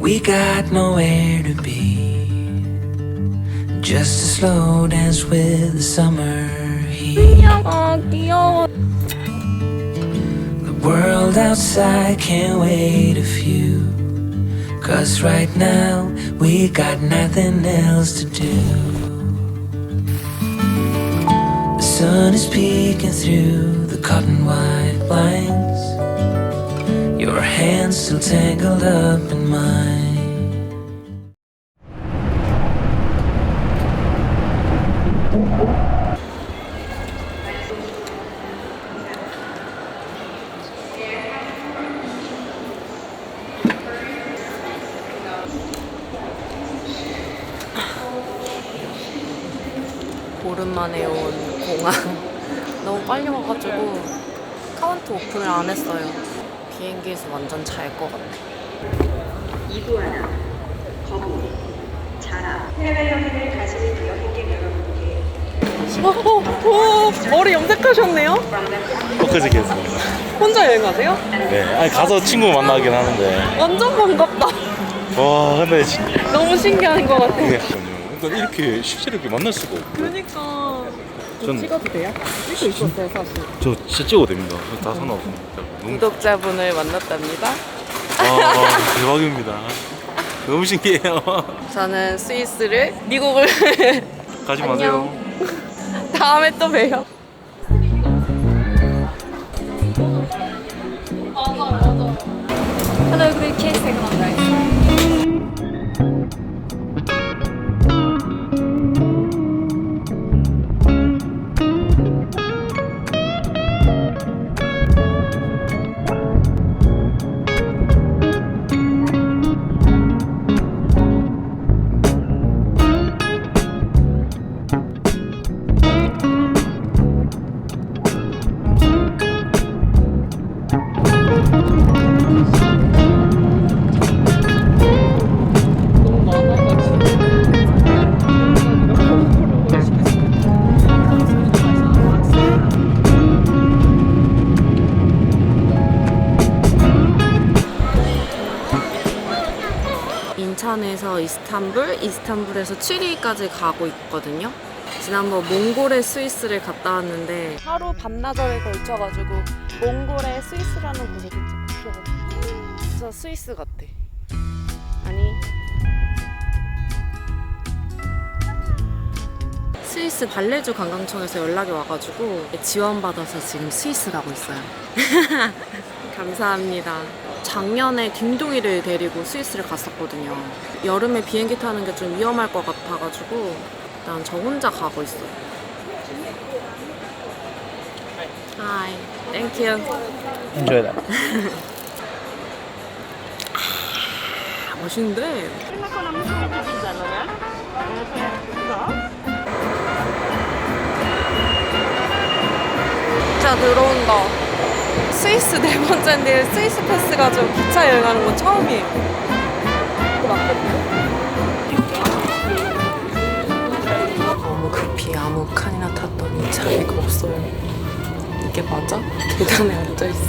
We got nowhere to be, just a slow dance with the summer heat. The world outside can't wait a few, 'cause right now we got nothing else to do. The sun is peeking through the cotton white blinds, your hands still tangled up in mine. 오랜만에 온 공항. 너무 빨리 와가지고 카운트 오픈을 안 했어요. 비행기에서 완전 잘 것 같아. 이구아나, 거북이, 자라, 해외여행을 가진 여행객 여러분께 머리 염색하셨네요? 엊그저께 했습니다. 혼자 여행하세요? 네, 아니 가서 친구 만나긴 하는데. 완전 반갑다. 와, 근데 진짜 너무 신기한 것 같아. 그러니까 이렇게 실제로 이렇게 만날 수가 없고. 그러니까. 전 찍어도 돼요? 찍고 있었어요, 사실. 저 진짜 찍어도 됩니다. 다 상관없습니다. 너무 구독자분을 만났답니다. 대박입니다. 너무 신기해요. 저는 스위스를, 미국을 가지 마세요. 다음에 또 봬요. Hello, group kids, take a long break. 인천에서 이스탄불에서 취리히까지 가고 있거든요. 지난번 몽골의 스위스를 갔다 왔는데 하루 반나절에 걸쳐가지고 몽골의 스위스라는 곳에 도착했어요. 진짜 스위스 같아. 아니, 스위스 발레주 관광청에서 연락이 와가지고 지원받아서 지금 스위스 가고 있어요. 감사합니다. 작년에 딩동이를 데리고 스위스를 갔었거든요. 여름에 비행기 타는 게 좀 위험할 것 같아가지고 일단 저 혼자 가고 있어요. Hi, thank you. Enjoy that. 맛있는데? 진짜 들어온다. 스위스 네 번째인데 스위스 패스 가지고 기차 여행하는 건 처음이에요. 너무 급히 아무 칸이나 탔더니 자리가 없어요. 이게 맞아? 계단에 앉아있어.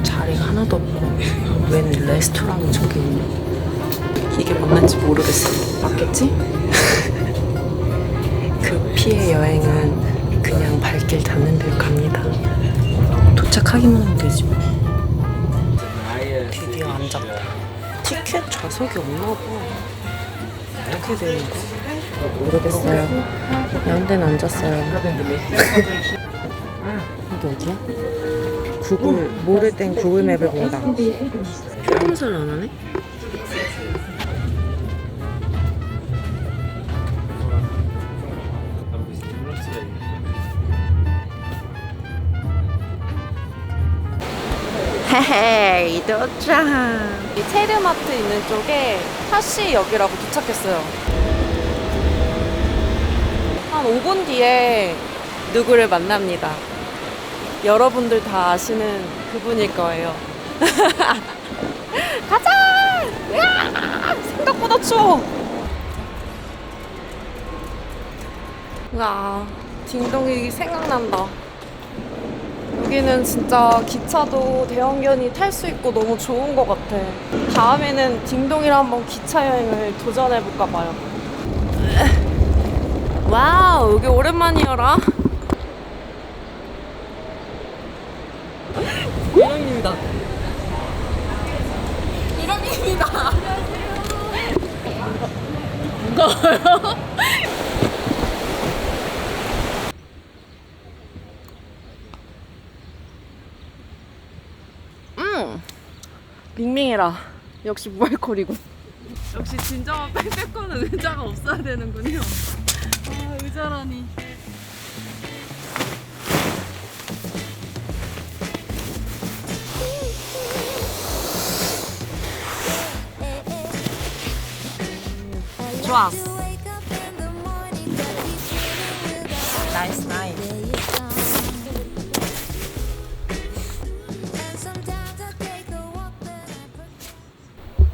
자리가 하나도 없고 웬 레스토랑이 저기 있네. 이게 맞는지 모르겠어. 맞겠지? 그 피해 여행은 그냥 발길 닿는 데로 갑니다. 도착하기만 하면 되지 뭐. 드디어 앉았다. 티켓 좌석이 없나 봐. 어떻게 되는 거야? 모르겠어요. 이런 데는 앉았어요. 여기 어디야? 구글, 모를 땐 구글 맵을 본다. 표본설 안 하네? 헤헤이 도착. 이 체르마트 있는 쪽에 타시역이라고 도착했어요. 한 5분 뒤에 누구를 만납니다. 여러분들 다 아시는 그분일 거예요. 가자! 으아! 생각보다 추워. 와, 딩동이 생각난다. 여기는 진짜 기차도 대형견이 탈 수 있고 너무 좋은 것 같아. 다음에는 딩동이랑 한번 기차 여행을 도전해볼까 봐요. 와우, 여기 오랜만이어라. 이랑입니다. 이랑입니다. 무거워요? 밍밍해라. 역시 무알콜이군. 역시 진정한 빽빽거는 의자가 없어야 되는군요. 아, 의자라니. 좋았어. 나이스 나이스.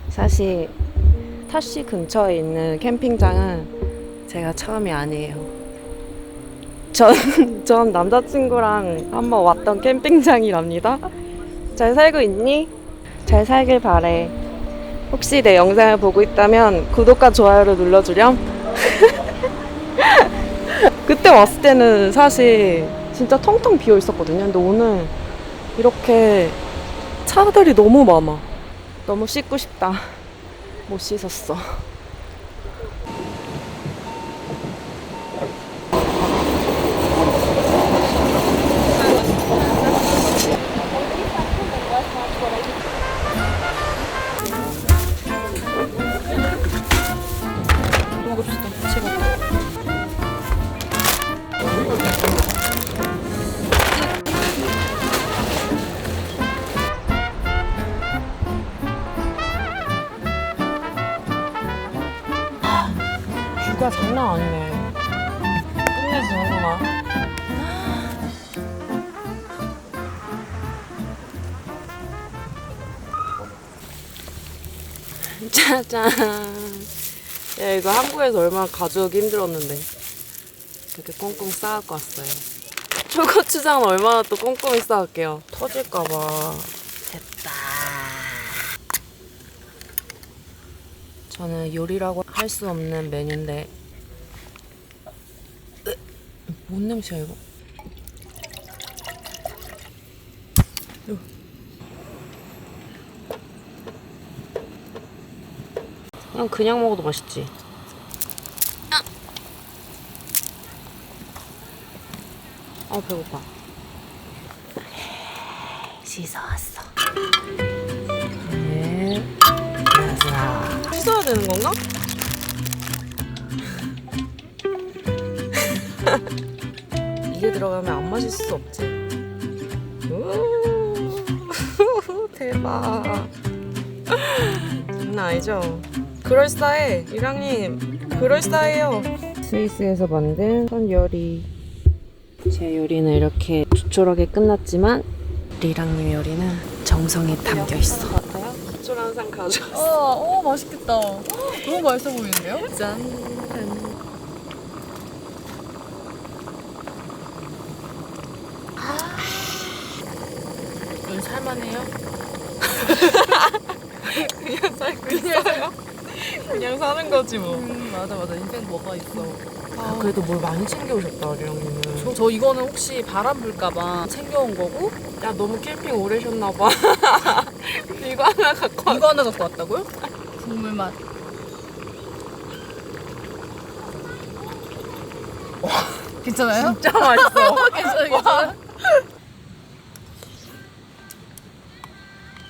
사실 타시 근처에 있는 캠핑장은 제가 처음이 아니에요. 전 남자친구랑 한번 왔던 캠핑장이랍니다. 잘 살고 있니? 잘 살길 바래. 혹시 내 영상을 보고 있다면 구독과 좋아요를 눌러주렴. 그때 왔을 때는 사실 진짜 텅텅 비어 있었거든요. 근데 오늘 이렇게 차들이 너무 많아. 너무 씻고 싶다. 못 씻었어. 먹읍시다. 식었다. 뷰가 장난 아니네. 끝내주는구나. 짜잔. 야, 이거 한국에서 얼마나 가져오기 힘들었는데 이렇게 꽁꽁 싸갖고 왔어요. 초고추장은 얼마나 또 꼼꼼히 싸갈게요. 터질까봐. 됐다. 저는 요리라고 할 수 없는 메뉴인데 뭔 냄새야 이거? 그냥 먹어도 맛있지. 배고파. 씻어왔어. 네. 씻어야 되는 건가? 이게 들어가면 안 마실 수 없지. 대박. 장난 아니죠? 그럴싸해. 이랑님 그럴싸해요. 스위스에서 만든 선 요리. 제 요리는 이렇게 조촐하게 끝났지만 리랑님 요리는 정성이 담겨 있어. 같아요? 조촐한 상 가져왔어. 오 맛있겠다. 너무 맛있어 보이는데요? 짠. 오늘 살만해요? 그냥 살고 있어요. 그냥 사는 거지 뭐. 맞아 인생 뭐가 있어. 그래도 뭘 많이 챙겨오셨다 리랑님은. 저 이거는 혹시 바람 불까봐 챙겨온 거고 야 너무 캠핑 오래 쉬었나봐. 이거 하나 갖고 왔. 이거 하나 갖고 왔다고요? 국물 맛. 괜찮아요? 진짜 맛있어. 괜찮아요?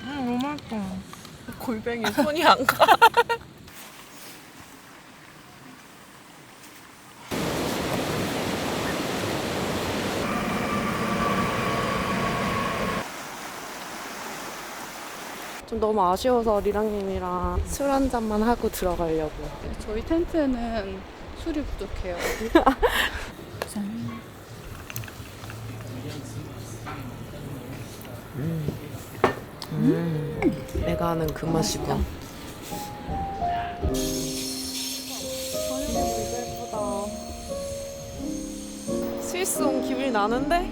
너무 맛있어. 골뱅이 손이 안 가. 좀 너무 아쉬워서 리랑님이랑 술 한 잔만 하고 들어가려고. 저희 텐트에는 술이 부족해요. 내가 아는 그 맛이고. 스위스 온 기분이 나는데?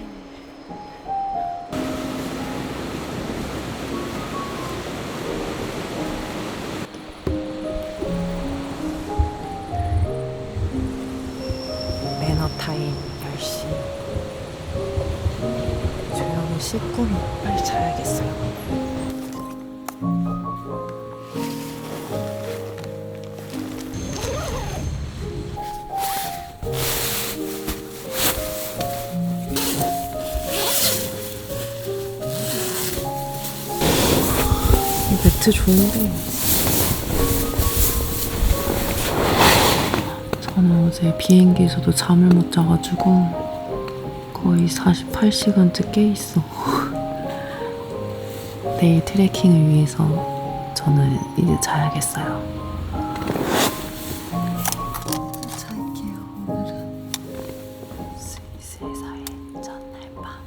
아침 10시. 조용히 씻고 빨리 자야겠어요. 이 매트 좋은데 저는 어제 비행기에서도 잠을 못 자가지고 거의 48시간째 깨 있어. 내일 트레킹을 위해서 저는 이제 자야겠어요. 잘게요. 오늘은 세상의 첫날 밤.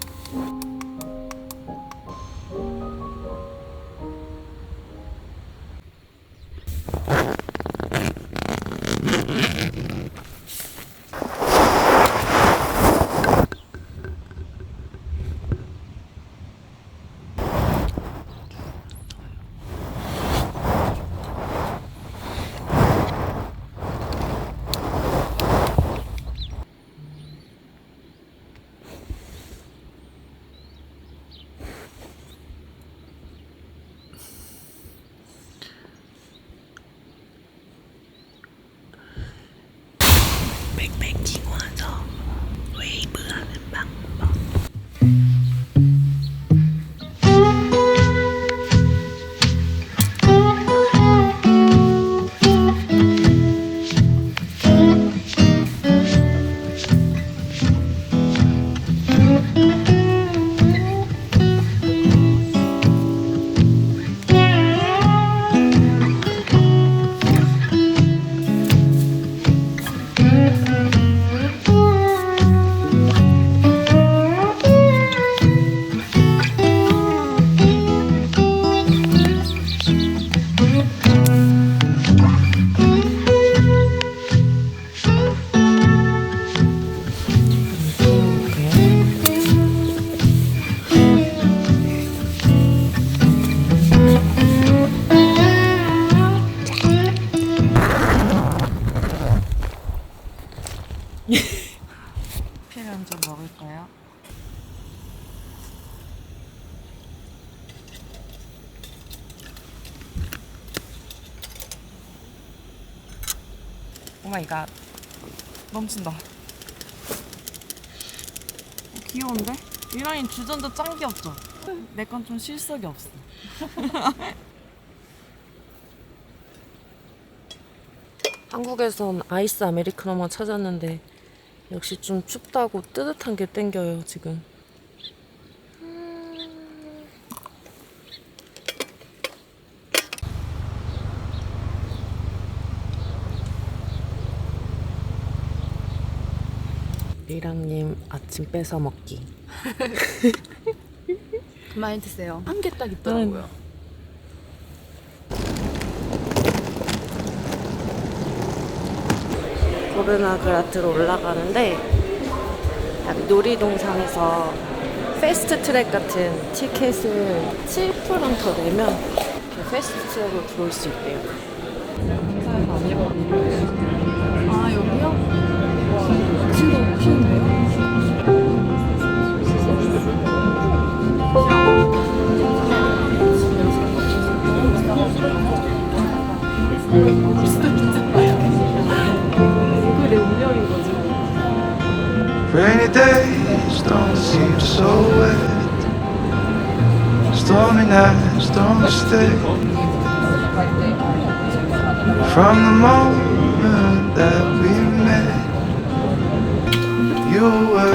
뺑뺑 찍어서 웨이브하는 방법. 커피를 한잔 먹을까요? 오마이갓, 멈춘다. 귀여운데? 유라인 주전자 짱 귀엽죠? 내 건 좀 실속이 없어. 한국에선 아이스 아메리카노만 찾았는데 역시 좀 춥다고 뜨뜻한 게 땡겨요 지금. 리랑님 아침 뺏어 먹기. 많이 드세요. 한 개 딱 있더라고요. 고르나그라트로 올라가는데 여기 놀이동산에서 패스트 트랙 같은 티켓을 7%랑 더 내면 이렇게 패스트 트랙으로 들어올 수 있대요. 아, 여기요? 친구 오시는데요? 그래, 운명인 거지. Rainy days don't seem so wet. Stormy nights don't stay. From the moment that we met, you were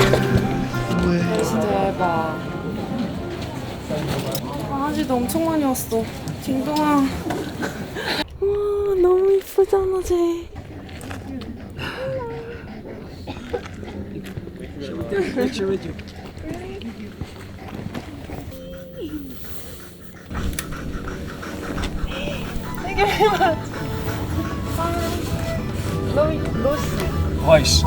the way. 진짜 얇아. 강아지도 엄청 많이 왔어. 딩동아. 와, 너무 이쁘잖아, 쟤. 와이씨.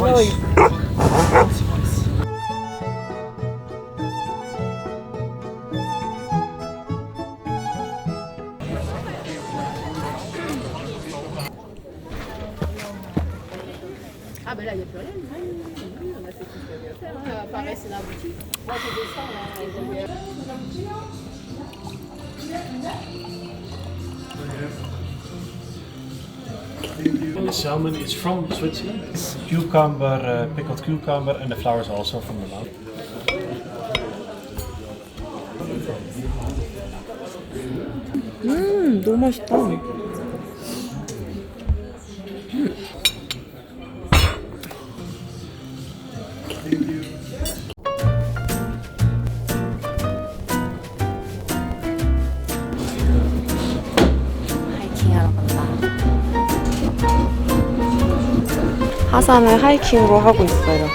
The salmon is from Switzerland. Cucumber, pickled cucumber, and the flowers are also from the mountain. 너무 맛있다. 하이킹하러 간다. 하산을 하이킹으로 하고 있어요.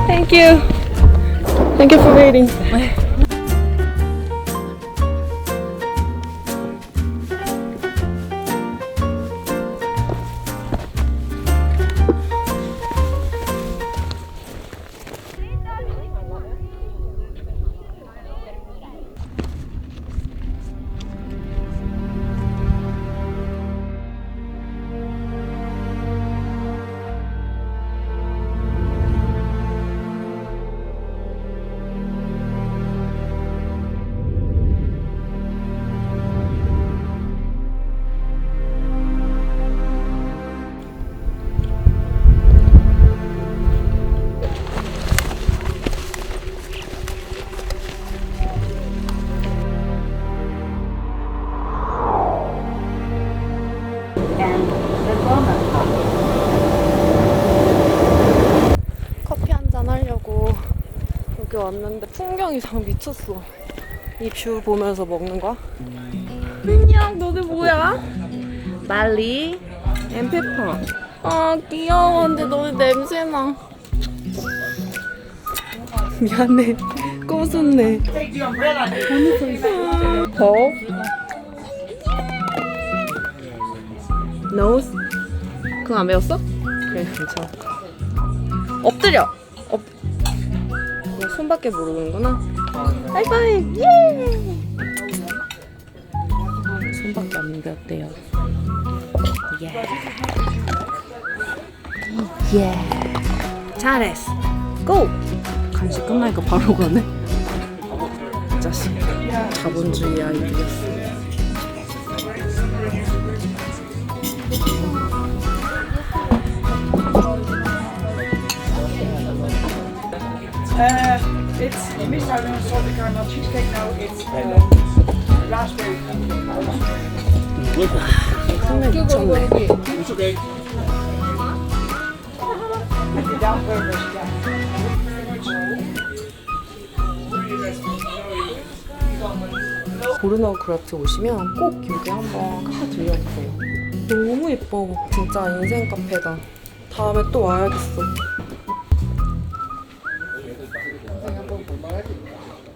Thank you. Thank you for waiting. 커피 한잔 하려고 여기 왔는데 풍경이상 미쳤어. 이 뷰 보면서 먹는 거야? 안녕, 너네 뭐야? 말리 앤 페퍼. 아 귀여워. 근데 너네 냄새나. 미안해. 꼬숩네. 더? nose? 그거 안 배웠어? 그래, 괜찮아. 엎드려! 너 손밖에 모르는구나? 하이파이브! 예! 손밖에 안 배웠대요. 예. 예. 잘했어. 고! 간식 끝나니까 바로 가네? 이 자식. 자본주의 아이들이었어. It's mishouding salted caramel cheesecake now. It's raspberry. 손에 미쳤네. It's okay. Down purpose, 보르노 그라트 오시면 꼭 여기 한번 카페 들려주세요. 너무 예뻐. 진짜 인생 카페다. 다음에 또 와야겠어.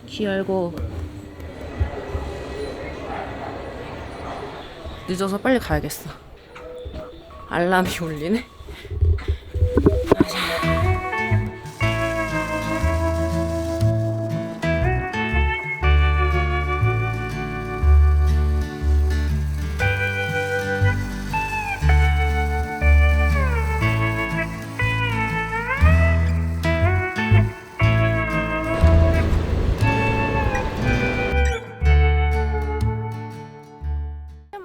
귀 열고. 늦어서 빨리 가야겠어. 알람이 울리네.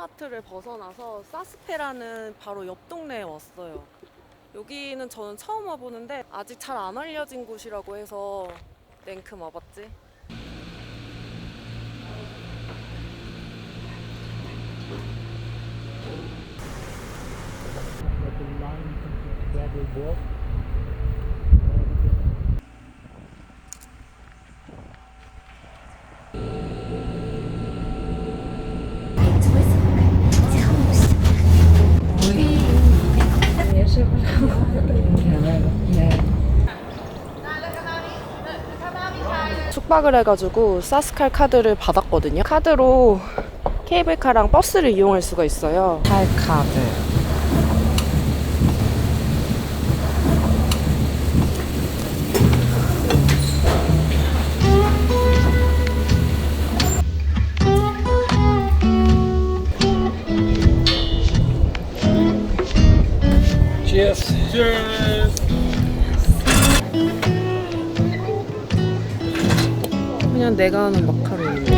체르마트를 벗어나서 사스페라는 바로 옆 동네에 왔어요. 여기는 저는 처음 와보는데 아직 잘 안 알려진 곳이라고 해서 냉큼 와봤지. 숙박을 해가지고 사스칼 카드를 받았거든요. 카드로 케이블카랑 버스를 이용할 수가 있어요. 살 카드. Cheers. Cheers. 그냥 내가 하는 마카로니네.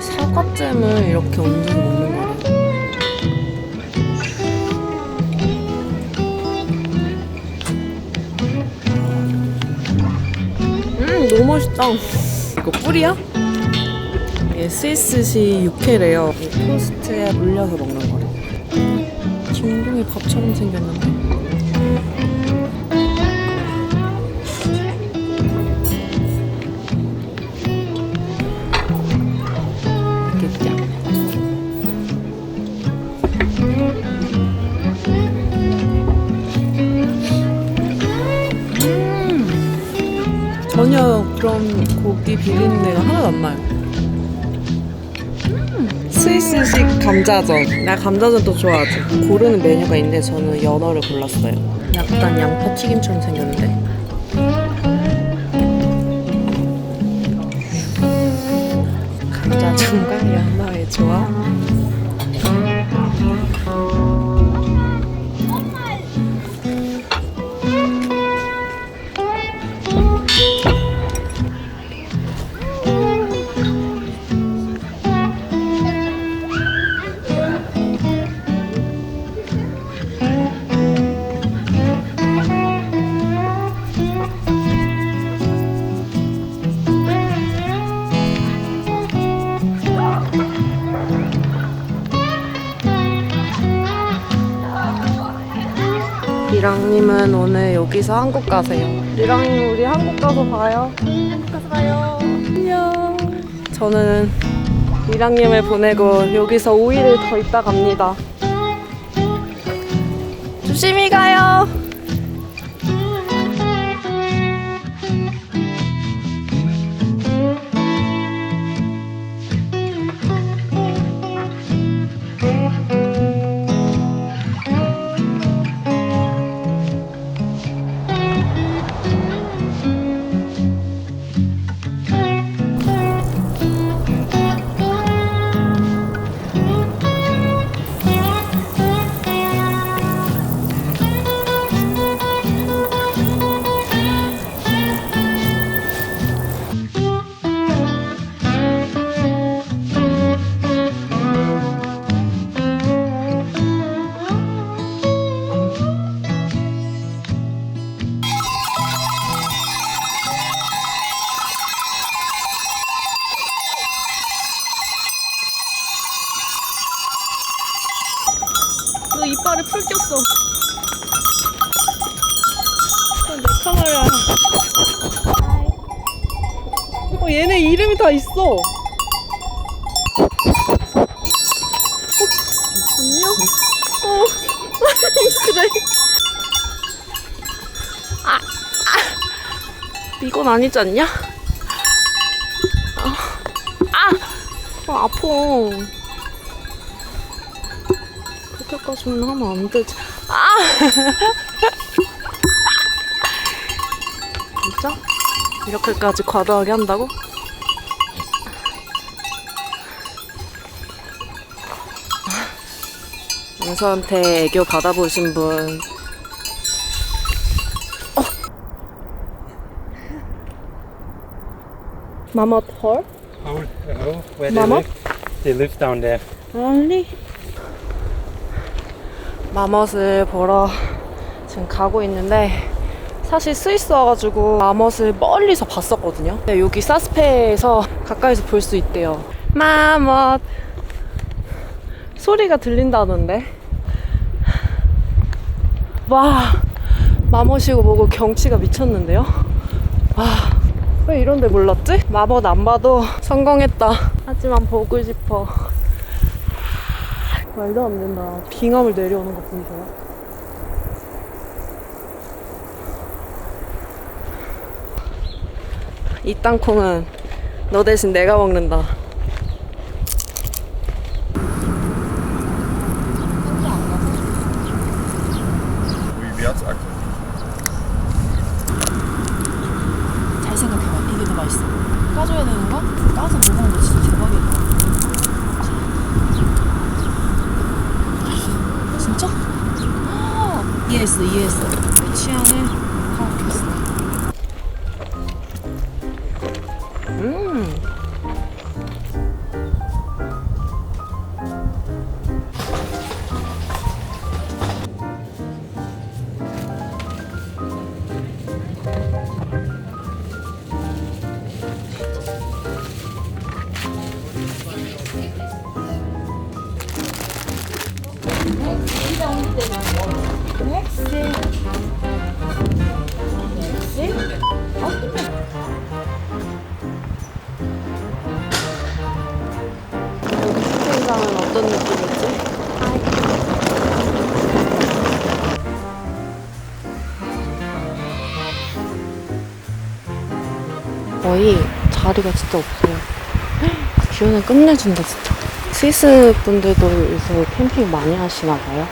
사과잼을 이렇게 얹어 먹는 거래. 너무 맛있다. 이거 꿀이야? 이게 스위스식 육회래요. 토스트에 올려서 먹는 거래. 중동의 밥처럼 생겼는데. 맛있겠죠? 전혀 그런 고기 비린내가 하나도 안 나요. 스위스식 감자전. 나 감자전도 좋아하지. 고르는 메뉴가 있는데 저는 연어를 골랐어요. 약간 양파 튀김처럼 생겼는데. 감자전과 연어의 조합. 리랑님은 오늘 여기서 한국 가세요. 리랑님 우리 한국 가서 봐요. 한국 가서 봐요. 안녕. 저는 리랑님을 보내고 여기서 5일을 더 있다 갑니다. 조심히 가요. 너 이빨에 풀 꼈어. 내 카메라. 얘네 이름이 다 있어. 안녕? 그래. 이건 아니지 않냐? 아파. 그렇게까지는 하면 안 되지. 진짜? 이렇게까지 과도하게 한다고? 영서한테 애교 받아보신 분. 마맛 헐? Where 마맛? They live down there. 아니. 마멋을 보러 지금 가고 있는데 사실 스위스 와가지고 마멋을 멀리서 봤었거든요. 근데 여기 사스페에서 가까이서 볼 수 있대요. 마멋 소리가 들린다던데. 와, 마멋이고 뭐고 경치가 미쳤는데요. 와, 왜 이런 데 몰랐지? 마멋 안 봐도 성공했다. 하지만 보고 싶어. 말도 안 된다. 빙하물 내려오는 거 보이세요? 이 땅콩은 너 대신 내가 먹는다. 잘 생각해봐. 이게 더 맛있어. 까줘야 되는 거? 까서 못 먹는 거 진짜 대박이다. 이해했어. 내 취향을 파악했어. 캠핑장은 어떤 느낌이지? 거의 자리가 진짜 없어요. 뷰는 끝내준다 진짜. 스위스 분들도 요새 캠핑 많이 하시나 봐요.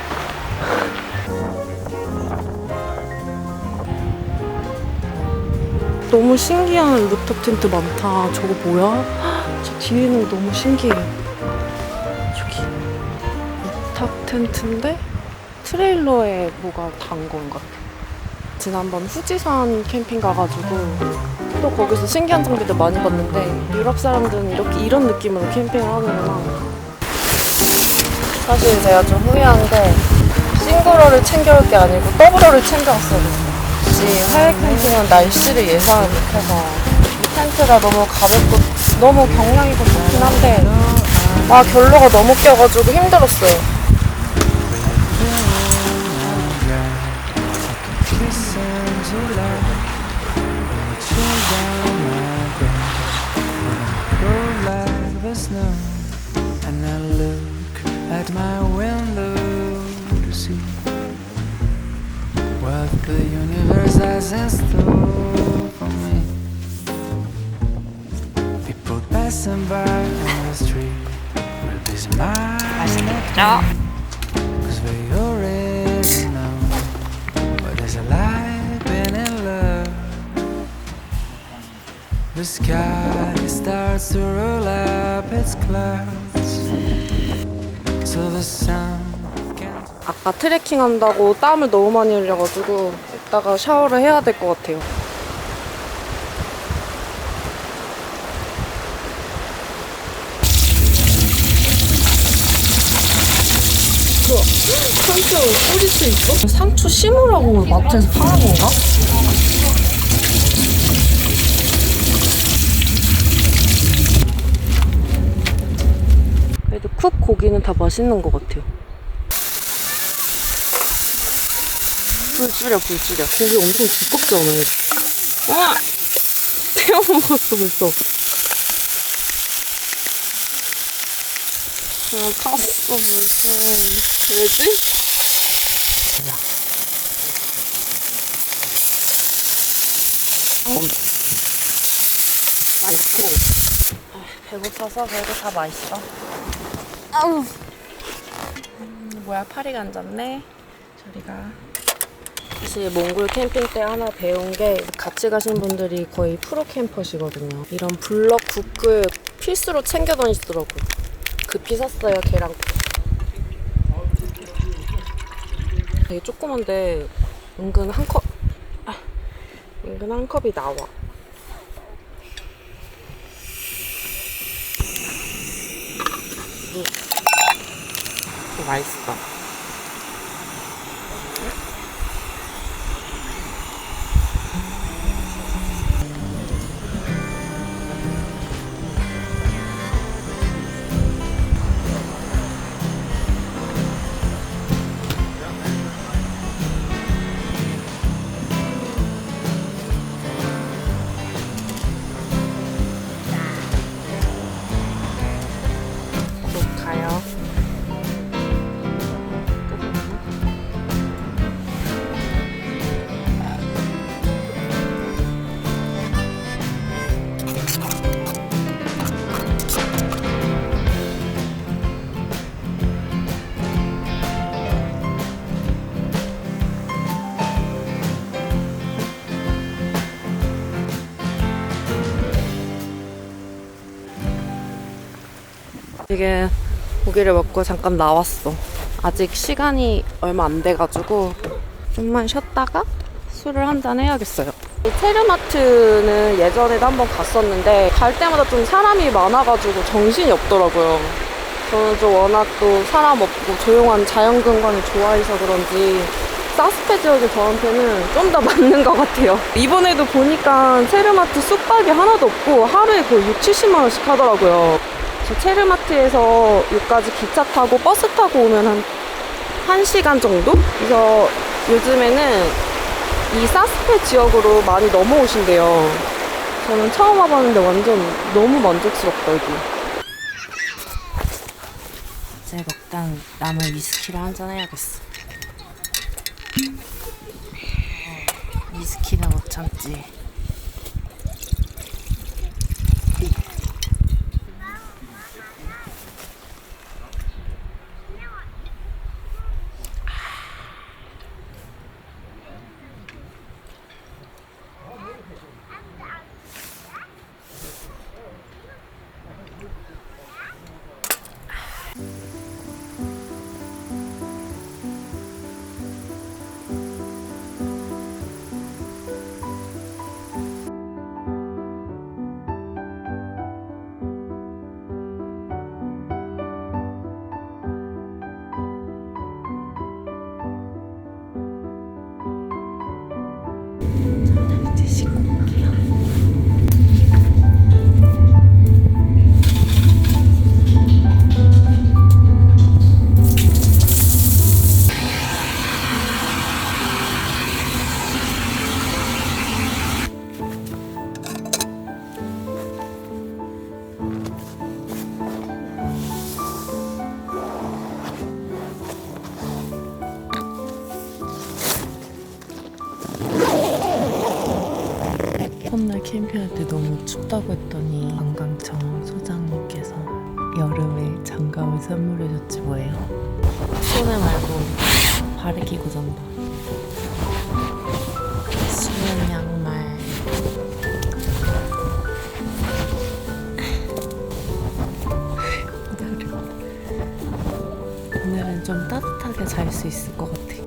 너무 신기한 루프탑 텐트 많다. 저거 뭐야? 저 뒤에는 너무 신기해. 저기 루프탑 텐트인데 트레일러에 뭐가 단 건 같아. 지난번 후지산 캠핑 가가지고 또 거기서 신기한 장비들 많이 봤는데 유럽 사람들은 이런 느낌으로 캠핑을 하는구나. 사실 제가 좀 후회한 게 싱글러를 챙겨올 게 아니고 더블러를 챙겨왔어요. 굳이 해외 캠핑은 날씨를 예상을 못해서 이 텐트가 너무 가볍고 너무 경량이고 좋긴 한데 결로가 너무 껴가지고 힘들었어요. And I look at my window to see what the universe has in store for me. People passing by on the street will be smiling at me, 'cause we already know what it's like being in love. The sky starts to roll up its clouds, so the sun can... 아까 트레킹 한다고 땀을 너무 많이 흘려가지고 이따가 샤워를 해야 될 것 같아요. 상추 뿌릴 수 있어? 상추 심으라고 마트에서 파는 건가? 그래도 쿡 고기는 다 맛있는 것 같아요. 불 줄여. 고기 엄청 두껍지 않아요? 와! 태워 먹었어, 벌써. 탔어, 벌써. 왜지? 맛있고. 배고파서 별거 다 맛있어. 아우. 뭐야, 파리가 안 잡네. 저리가. 사실 몽골 캠핑 때 하나 배운 게 같이 가신 분들이 거의 프로 캠퍼시거든요. 이런 블럭 국을 필수로 챙겨 다니시더라고요. 급히 샀어요, 계란국. 되게 조그만데 은근 한 컵이 나와. 맛있어. 가요. 되게 고기를 먹고 잠깐 나왔어. 아직 시간이 얼마 안 돼가지고 좀만 쉬었다가 술을 한잔 해야겠어요. 체르마트는 예전에도 한번 갔었는데 갈 때마다 좀 사람이 많아가지고 정신이 없더라고요. 저는 좀 워낙 또 사람 없고 조용한 자연경관을 좋아해서 그런지 사스페 지역이 저한테는 좀 더 맞는 것 같아요. 이번에도 보니까 체르마트 숙박이 하나도 없고 하루에 거의 60-70만 원씩 하더라고요. 저 체르마트에서 여기까지 기차 타고 버스 타고 오면 한 1시간 정도? 그래서 요즘에는 이 사스페 지역으로 많이 넘어오신대요. 저는 처음 와봤는데 완전 너무 만족스럽다 여기. 이제 먹당 남은 위스키를 한잔 해야겠어. 위스키는 못 참지. 이제 씻고 올게요. 첫날 캠핑할 때 너무 춥다고 했더니 관광청 소장님께서 여름에 장갑을 선물해줬지 뭐예요. 손에 말고 발에 끼고 잔다. 수면 양말. 오늘은 좀 따뜻하게 잘 수 있을 것 같아요.